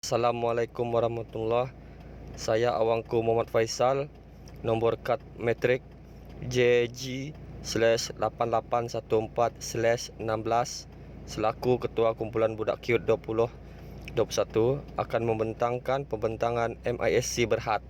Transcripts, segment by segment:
Assalamualaikum warahmatullahi. Saya Awangku Muhammad Faisal, nombor kad metrik JG/8814/16, selaku Ketua Kumpulan Budak Kiut 2021 akan membentangkan pembentangan MISC Berhad.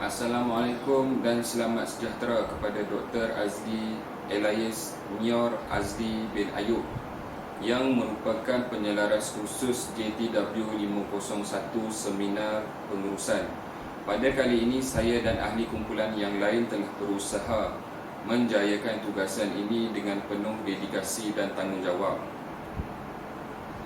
Assalamualaikum dan selamat sejahtera kepada Dr. Azli Elias Nyor Azli bin Ayub yang merupakan penyelaras khusus JTW 501 Seminar Pengurusan. Pada kali ini saya dan ahli kumpulan yang lain telah berusaha menjayakan tugasan ini dengan penuh dedikasi dan tanggungjawab.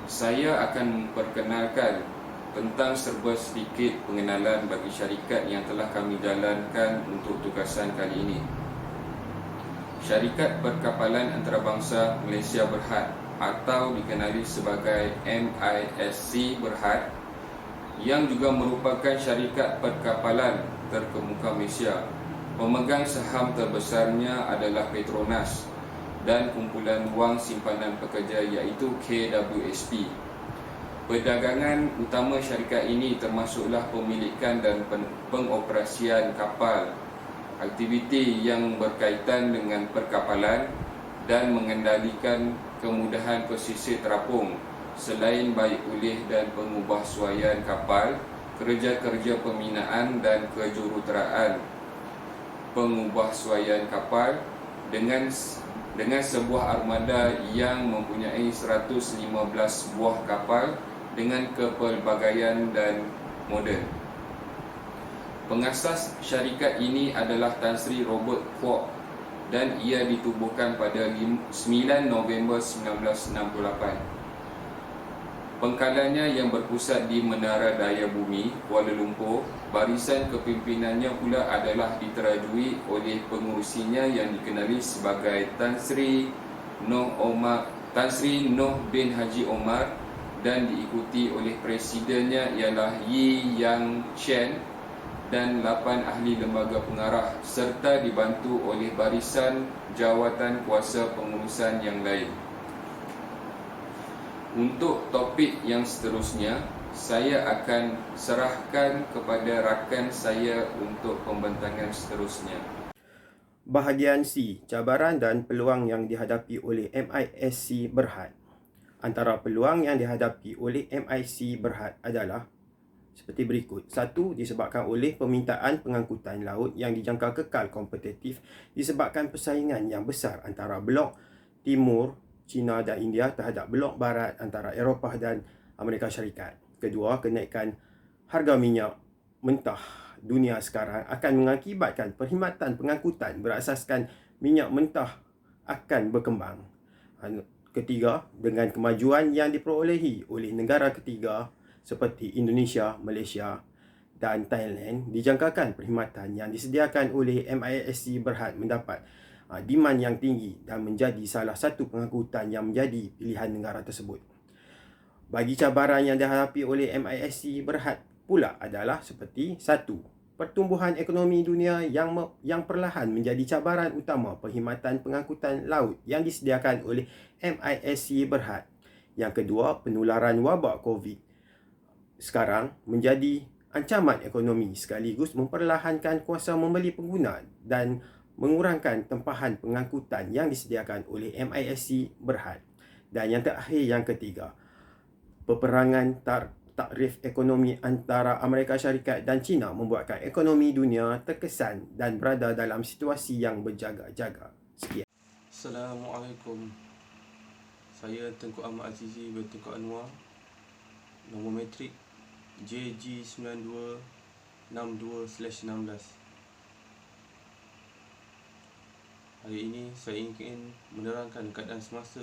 Saya akan memperkenalkan tentang serba sedikit pengenalan bagi syarikat yang telah kami jalankan untuk tugasan kali ini. Syarikat Perkapalan Antarabangsa Malaysia Berhad atau dikenali sebagai MISC Berhad, yang juga merupakan syarikat perkapalan terkemuka Malaysia. Pemegang saham terbesarnya adalah Petronas dan Kumpulan Wang Simpanan Pekerja iaitu KWSP. Perdagangan utama syarikat ini termasuklah pemilikan dan pengoperasian kapal, aktiviti yang berkaitan dengan perkapalan dan mengendalikan kemudahan pesisir terapung, selain baik pulih dan pengubahsuaian kapal, kerja-kerja pembinaan dan kejuruteraan pengubahsuaian kapal dengan sebuah armada yang mempunyai 115 buah kapal dengan kepelbagaian dan moden. Pengasas syarikat ini adalah Tan Sri Robert Kwok dan ia ditubuhkan pada 9 November 1968. Pengkalannya yang berpusat di Menara Daya Bumi, Kuala Lumpur. Barisan kepimpinannya pula adalah diterajui oleh pengurusinya yang dikenali sebagai Tan Sri Noh bin Haji Omar, dan diikuti oleh presidennya ialah Yi Yang Chen dan 8 ahli lembaga pengarah, serta dibantu oleh barisan jawatan kuasa pengurusan yang lain. Untuk topik yang seterusnya, saya akan serahkan kepada rakan saya untuk pembentangan seterusnya. Bahagian C, cabaran dan peluang yang dihadapi oleh MISC Berhad. Antara peluang yang dihadapi oleh MISC Berhad adalah seperti berikut. 1. Disebabkan oleh permintaan pengangkutan laut yang dijangka kekal kompetitif disebabkan persaingan yang besar antara blok Timur, China dan India terhadap blok Barat antara Eropah dan Amerika Syarikat. Kedua, kenaikan harga minyak mentah dunia sekarang akan mengakibatkan perkhidmatan pengangkutan berasaskan minyak mentah akan berkembang. Ketiga, dengan kemajuan yang diperolehi oleh negara ketiga seperti Indonesia, Malaysia dan Thailand, dijangkakan perkhidmatan yang disediakan oleh MISC Berhad mendapat demand yang tinggi dan menjadi salah satu pengangkutan yang menjadi pilihan negara tersebut. Bagi cabaran yang dihadapi oleh MISC Berhad pula adalah seperti 1. Pertumbuhan ekonomi dunia yang perlahan menjadi cabaran utama perkhidmatan pengangkutan laut yang disediakan oleh MISC Berhad. Yang kedua, penularan wabak COVID sekarang menjadi ancaman ekonomi sekaligus memperlahankan kuasa membeli pengguna dan mengurangkan tempahan pengangkutan yang disediakan oleh MISC Berhad. Dan yang terakhir, yang ketiga, peperangan takrif ekonomi antara Amerika Syarikat dan China membuatkan ekonomi dunia terkesan dan berada dalam situasi yang berjaga-jaga. Sekian. Assalamualaikum. Saya Tengku Ahmad Azizi bin Tengku Anwar, nombor metrik JG9262/16. Hari ini saya ingin menerangkan keadaan semasa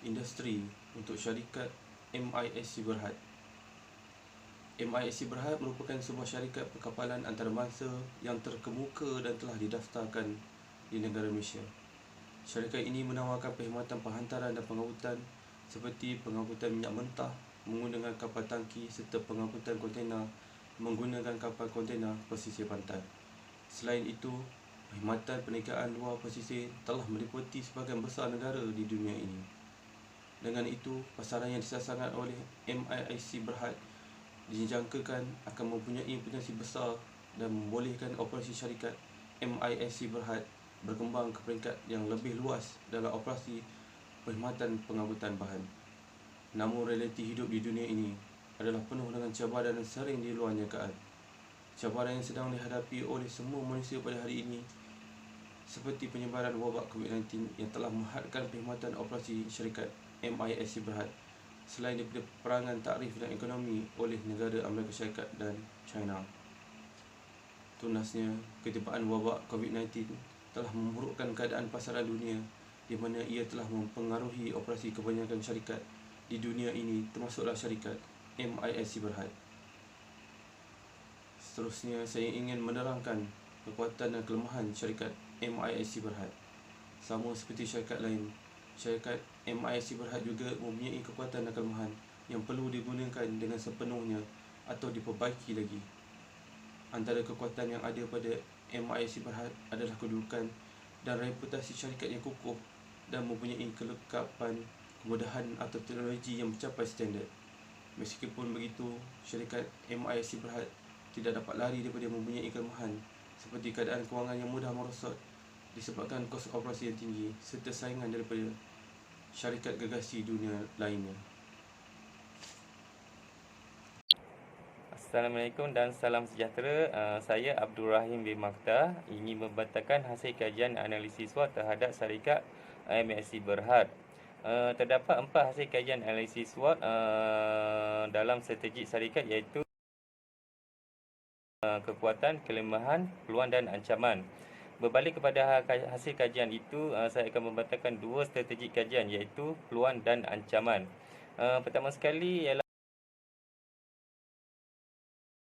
industri untuk syarikat MISC Berhad. MISC Berhad merupakan sebuah syarikat perkapalan antarabangsa yang terkemuka dan telah didaftarkan di negara Malaysia. Syarikat ini menawarkan perkhidmatan penghantaran dan pengangkutan seperti pengangkutan minyak mentah menggunakan kapal tangki serta pengangkutan kontena menggunakan kapal kontena pesisir pantai. Selain itu, perkhidmatan perniagaan luar pesisir telah meliputi sebahagian besar negara di dunia ini. Dengan itu, pasaran yang disasarkan oleh MISC Berhad dijangkakan akan mempunyai potensi besar dan membolehkan operasi syarikat MISC Berhad berkembang ke peringkat yang lebih luas dalam operasi perkhidmatan pengangkutan bahan. Namun realiti hidup di dunia ini adalah penuh dengan cabaran dan sering di luar jangkaan. Cabaran yang sedang dihadapi oleh semua manusia pada hari ini seperti penyebaran wabak COVID-19 yang telah menghadkan perkhidmatan operasi syarikat MISC Berhad selain daripada perangan takrif dan ekonomi oleh negara Amerika Syarikat dan China. Tunasnya, ketibaan wabak COVID-19 telah memburukkan keadaan pasaran dunia di mana ia telah mempengaruhi operasi kebanyakan syarikat di dunia ini termasuklah syarikat MISC Berhad. Seterusnya, saya ingin menerangkan kekuatan dan kelemahan syarikat MISC Berhad. Sama seperti syarikat lain, syarikat MISC Berhad juga mempunyai kekuatan dan kelemahan yang perlu digunakan dengan sepenuhnya atau diperbaiki lagi. Antara kekuatan yang ada pada MISC Berhad adalah kedudukan dan reputasi syarikat yang kukuh dan mempunyai kelengkapan, kemudahan atau teknologi yang mencapai standard. Meskipun begitu, syarikat MISC Berhad tidak dapat lari daripada mempunyai kelemahan seperti keadaan kewangan yang mudah merosot disebabkan kos operasi yang tinggi serta saingan daripada syarikat gergasi dunia lainnya. Assalamualaikum dan salam sejahtera. Saya Abdul Rahim bin Makhtar ingin membantahkan hasil kajian analisis SWOT terhadap syarikat MISC Berhad. Terdapat 4 hasil kajian analisis SWOT dalam strategi syarikat iaitu kekuatan, kelemahan, peluang dan ancaman. Berbalik kepada hasil kajian itu, saya akan membantahkan 2 strategi kajian iaitu peluang dan ancaman. Pertama sekali ialah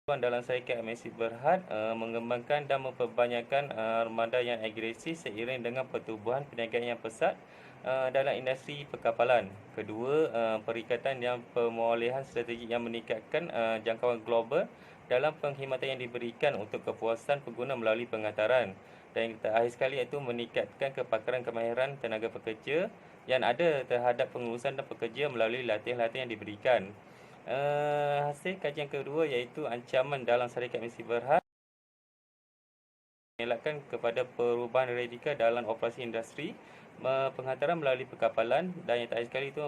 peluang dalam syarikat MISC Berhad mengembangkan dan memperbanyakkan armada yang agresif seiring dengan pertumbuhan perniagaan yang pesat dalam industri perkapalan. Kedua, perikatan dan pemolehan strategi yang meningkatkan jangkauan global dalam pengkhidmatan yang diberikan untuk kepuasan pengguna melalui penghantaran. Dan yang terakhir sekali iaitu meningkatkan kepakaran kemahiran tenaga pekerja yang ada terhadap pengurusan dan pekerja melalui latihan-latihan yang diberikan. Hasil kajian kedua iaitu ancaman dalam syarikat MISC Berhad mengelakkan kepada perubahan radikal dalam operasi industri penghantaran melalui perkapalan, dan yang terakhir sekali itu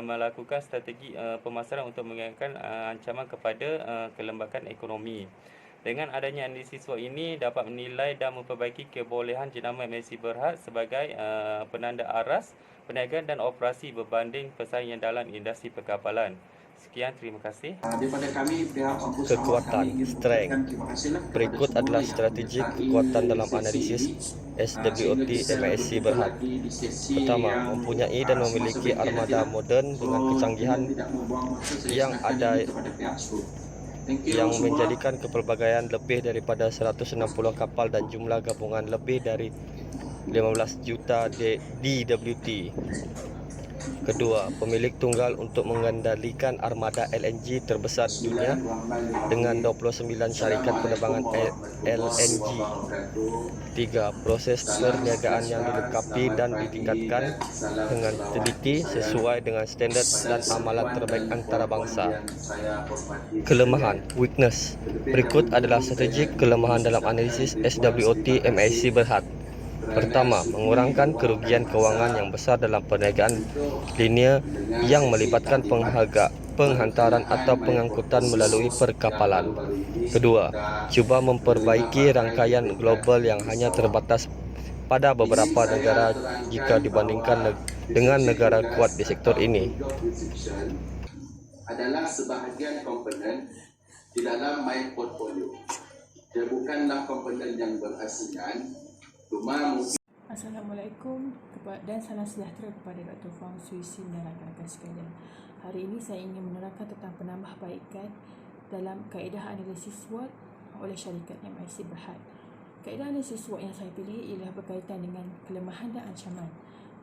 melakukan strategi pemasaran untuk mengelakkan ancaman kepada kelembagaan ekonomi. Dengan adanya analisis SWOT ini dapat menilai dan memperbaiki kebolehan jenama MISC Berhad sebagai penanda aras perniagaan dan operasi berbanding pesaing yang dalam industri perkapalan. Sekian, terima kasih. Daripada kami pihak kampus Kekuatan, strength. Berikut adalah strategi kekuatan dalam analisis SWOT MISC Berhad. Pertama, mempunyai dan memiliki armada moden dengan kecanggihan yang ada yang menjadikan kepelbagaian lebih daripada 160 kapal dan jumlah gabungan lebih dari 15 juta DWT. Kedua, pemilik tunggal untuk mengendalikan armada LNG terbesar di dunia dengan 29 syarikat penerbangan LNG. Tiga, proses perniagaan yang dilengkapi dan ditingkatkan dengan teliti sesuai dengan standard dan amalan terbaik antarabangsa. Kelemahan, weakness. Berikut adalah strategi kelemahan dalam analisis SWOT MISC Berhad. Pertama, mengurangkan kerugian kewangan yang besar dalam perniagaan linear yang melibatkan penghantaran atau pengangkutan melalui perkapalan. Kedua, cuba memperbaiki rangkaian global yang hanya terbatas pada beberapa negara jika dibandingkan dengan negara kuat di sektor ini. Adalah sebahagian komponen di dalam my portfolio. Dia bukanlah komponen yang berasingan. Assalamualaikum dan salam sejahtera kepada Dr. Fang Sui Sim dan rakan-rakan sekalian. Hari ini saya ingin menerangkan tentang penambahbaikan dalam kaedah analisis SWOT oleh syarikat MISC Berhad. Kaedah analisis SWOT yang saya pilih ialah berkaitan dengan kelemahan dan ancaman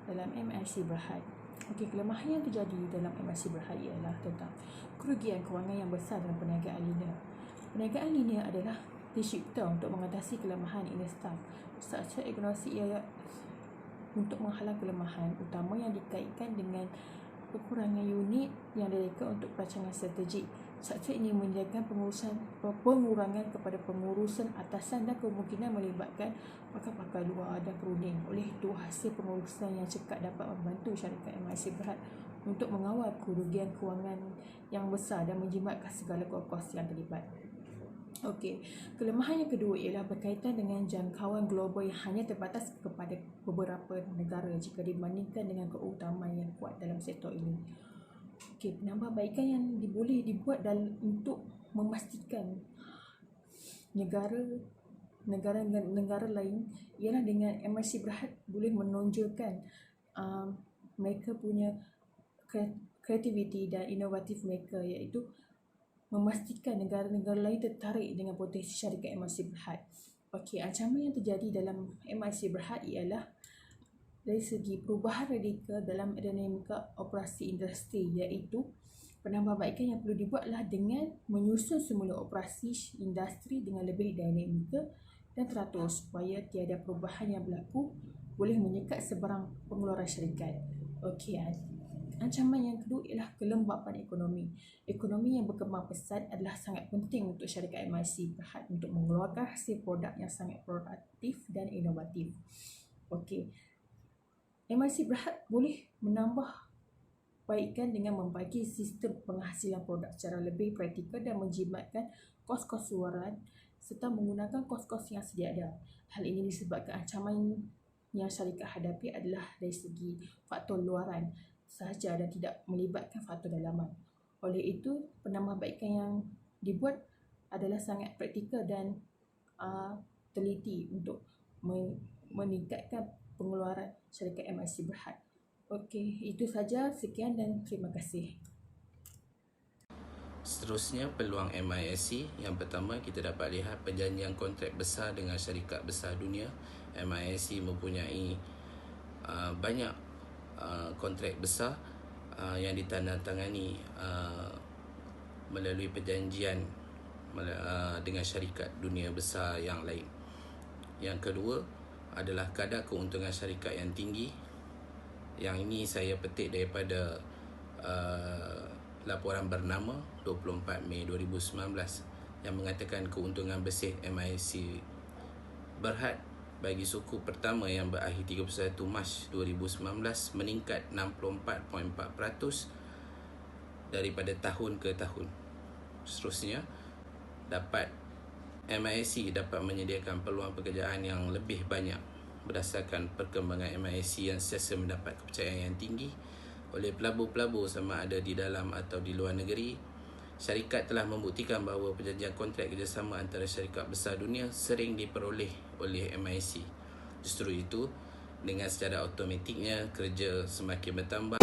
dalam MISC Berhad. Okey, kelemahan yang terjadi dalam MISC Berhad ialah tentang kerugian kewangan yang besar dalam perniagaan linear. Perniagaan linear adalah dicipta untuk mengatasi kelemahan inner staff Struktur ignorasi ia untuk menghalang kelemahan utama yang dikaitkan dengan kekurangan unit yang direka untuk perancangan strategik. Struktur ini menjaga pengurangan kepada pengurusan atasan dan kemungkinan melibatkan pakar-pakar luar dan perunding. Oleh itu, hasil pengurusan yang cekap dapat membantu syarikat MISC Berhad untuk mengawal kerugian kewangan yang besar dan menjimatkan segala kos yang terlibat. Okey, kelemahan yang kedua ialah berkaitan dengan jangkauan global yang hanya terbatas kepada beberapa negara jika dibandingkan dengan keutamaan yang kuat dalam sektor ini. Okey, penambahbaikan yang boleh dibuat untuk memastikan negara lain ialah dengan MISC Berhad boleh menonjolkan mereka punya kreativiti dan inovatif mereka, iaitu memastikan negara-negara lain tertarik dengan potensi syarikat MISC Berhad. Okey, ancaman yang terjadi dalam MISC Berhad ialah dari segi perubahan radikal dalam dinamika operasi industri, iaitu penambahbaikan yang perlu dibuatlah dengan menyusun semula operasi industri dengan lebih dinamika dan teratur supaya tiada perubahan yang berlaku boleh menyekat sebarang pengeluaran syarikat. Okey, ancaman yang kedua ialah kelembapan ekonomi. Ekonomi yang berkembang pesat adalah sangat penting untuk syarikat MISC Berhad untuk mengeluarkan hasil produk yang sangat produktif dan inovatif. Okey, MISC Berhad boleh menambah baikkan dengan membagi sistem penghasilan produk secara lebih praktikal dan menjimatkan kos-kos luaran serta menggunakan kos-kos yang sedia ada. Hal ini disebabkan ancaman yang syarikat hadapi adalah dari segi faktor luaran sahaja dan tidak melibatkan faktor dalaman. Oleh itu, penambahbaikan yang dibuat adalah sangat praktikal dan teliti untuk meningkatkan pengeluaran syarikat MISC Berhad. Okey, itu saja. Sekian dan terima kasih. Seterusnya, peluang MISC. Yang pertama, kita dapat lihat perjanjian kontrak besar dengan syarikat besar dunia. MISC mempunyai banyak kontrak besar yang ditandatangani melalui perjanjian dengan syarikat dunia besar yang lain. Yang kedua adalah kadar keuntungan syarikat yang tinggi. Yang ini saya petik daripada laporan bernama 24 Mei 2019 yang mengatakan keuntungan bersih MISC Berhad bagi suku pertama yang berakhir 31 Mac 2019 meningkat 64.4% daripada tahun ke tahun. Seterusnya, MISC dapat menyediakan peluang pekerjaan yang lebih banyak berdasarkan perkembangan MISC yang sentiasa mendapat kepercayaan yang tinggi oleh pelabur-pelabur sama ada di dalam atau di luar negeri. Syarikat telah membuktikan bahawa perjanjian kontrak kerjasama antara syarikat besar dunia sering diperoleh oleh MISC. Justru itu, dengan secara automatiknya kerja semakin bertambah.